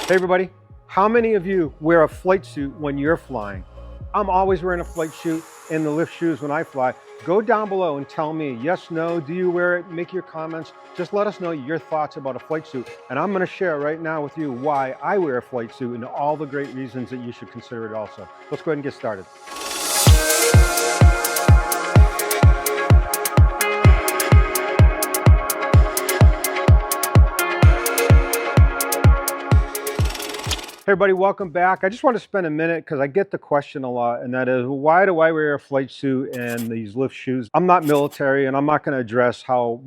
Hey everybody, how many of you wear a flight suit when you're flying? I'm always wearing a flight suit and the lift shoes when I fly. Go down below and tell me, yes, no, do you wear it? Make your comments. Just let us know your thoughts about a flight suit. And I'm gonna share right now with you why I wear a flight suit and all the great reasons that you should consider it also. Let's go ahead and get started. Hey everybody, welcome back. I just want to spend a minute because I get the question a lot, and that is, why do I wear a flight suit and these lift shoes? I'm not military, and I'm not going to address why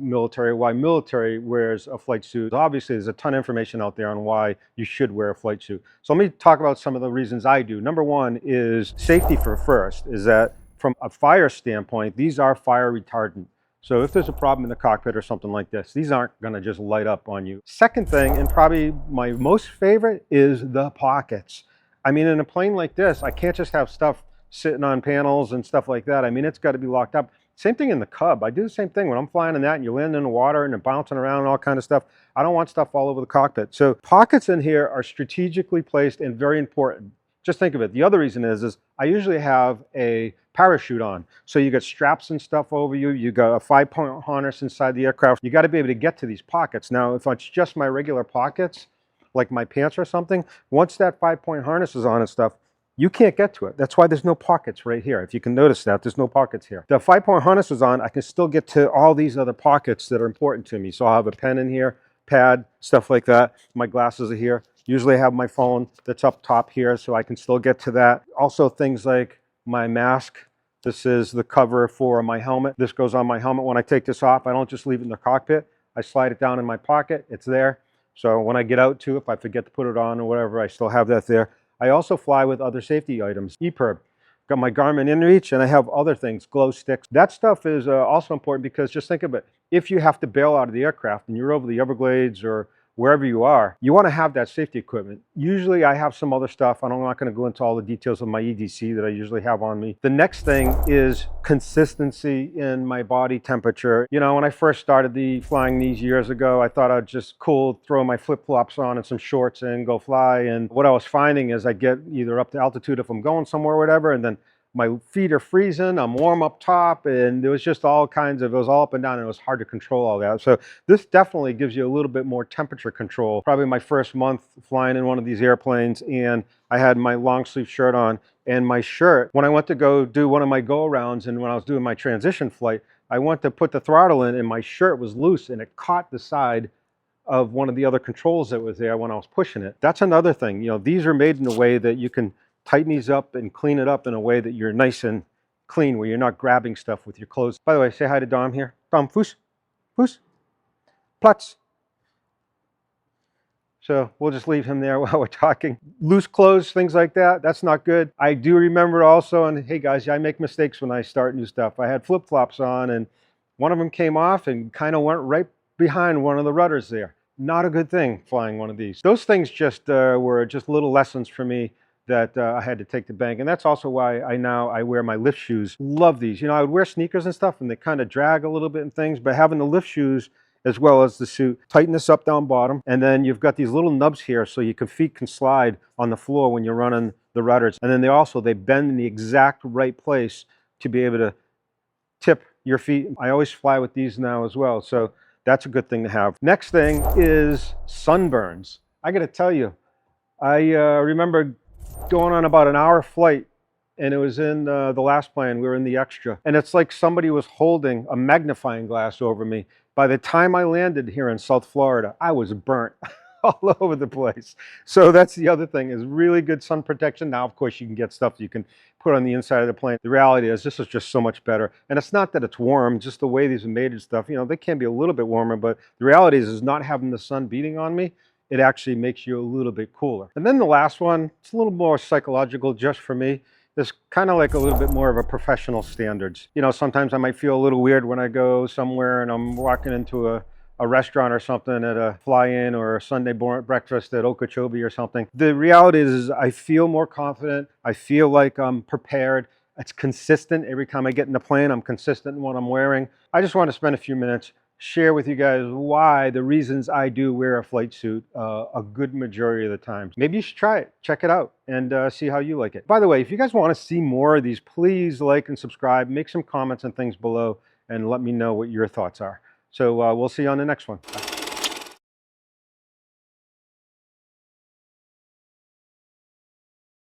military wears a flight suit. Obviously, there's a ton of information out there on why you should wear a flight suit. So let me talk about some of the reasons I do. Number one is safety first, is that from a fire standpoint, these are fire retardant. So if there's a problem in the cockpit or something like this, these aren't going to just light up on you. Second thing, and probably my most favorite, is the pockets. I mean, in a plane like this, I can't just have stuff sitting on panels and stuff like that. I mean, it's got to be locked up. Same thing in the Cub. I do the same thing when I'm flying in that and you land in the water and you're bouncing around and all kind of stuff. I don't want stuff all over the cockpit. So pockets in here are strategically placed and very important. Just think of it. The other reason is I usually have a parachute on. So you got straps and stuff over you. You got a 5-point harness inside the aircraft. You got to be able to get to these pockets. Now, if it's just my regular pockets, like my pants or something, once that 5-point harness is on and stuff, you can't get to it. That's why there's no pockets right here. If you can notice that, there's no pockets here. The 5-point harness is on, I can still get to all these other pockets that are important to me. So I'll have a pen in here, pad, stuff like that. My glasses are here. Usually I have my phone that's up top here, so I can still get to that. Also things like my mask. This is the cover for my helmet. This goes on my helmet. When I take this off, I don't just leave it in the cockpit. I slide it down in my pocket. It's there. So when I get out too, if I forget to put it on or whatever, I still have that there. I also fly with other safety items. EPIRB. Got my Garmin InReach, and I have other things, glow sticks. That stuff is also important because just think of it. If you have to bail out of the aircraft and you're over the Everglades or wherever you are, you want to have that safety equipment. Usually I have some other stuff. I'm not going to go into all the details of my EDC that I usually have on me. The next thing is consistency in my body temperature. You know, when I first started flying these years ago, I thought I'd just throw my flip-flops on and some shorts and go fly. And what I was finding is I get either up to altitude if I'm going somewhere or whatever, and then my feet are freezing, I'm warm up top, and there was just all kinds of, it was all up and down, and it was hard to control all that. So this definitely gives you a little bit more temperature control. Probably my first month flying in one of these airplanes, and I had my long sleeve shirt on, and my shirt, when I went to go do one of my go-arounds and when I was doing my transition flight, I went to put the throttle in and my shirt was loose and it caught the side of one of the other controls that was there when I was pushing it. That's another thing. You know, these are made in a way that you can tighten these up and clean it up in a way that you're nice and clean, where you're not grabbing stuff with your clothes. By the way, say hi to Dom here. Dom, foos, foos, Platz. So we'll just leave him there while we're talking. Loose clothes, things like that, that's not good. I do remember also, and hey guys, I make mistakes when I start new stuff. I had flip-flops on and one of them came off and kind of went right behind one of the rudders there. Not a good thing flying one of these. Those things just were just little lessons for me that I had to take to bank. And that's also why I wear my lift shoes. Love these. You know, I would wear sneakers and stuff and they kind of drag a little bit and things, but having the lift shoes as well as the suit, tighten this up down bottom, and then you've got these little nubs here so your feet can slide on the floor when you're running the rudders. And then they bend in the exact right place to be able to tip your feet. I always fly with these now as well, so that's a good thing to have. Next thing is sunburns. I gotta tell you, I remember going on about an hour flight, and it was in the last plane. We were in the extra, and it's like somebody was holding a magnifying glass over me. By the time I landed here in South Florida, I was burnt all over the place. So that's the other thing, is really good sun protection. Now, of course, you can get stuff you can put on the inside of the plane. The reality is this is just so much better. And it's not that it's warm, just the way these are made and stuff. You know, they can be a little bit warmer, but the reality is not having the sun beating on me, it actually makes you a little bit cooler. And then the last one, it's a little more psychological just for me. It's kind of like a little bit more of a professional standards. You know, sometimes I might feel a little weird when I go somewhere and I'm walking into a restaurant or something at a fly-in or a Sunday breakfast at Okeechobee or something. The reality is I feel more confident. I feel like I'm prepared. It's consistent. Every time I get in the plane, I'm consistent in what I'm wearing. I just want to spend a few minutes share with you guys why the reasons I do wear a flight suit a good majority of the time. Maybe you should try it, check it out, and see how you like it. By the way, if you guys want to see more of these, please like and subscribe, make some comments and things below, and let me know what your thoughts are. So we'll see you on the next one. Bye.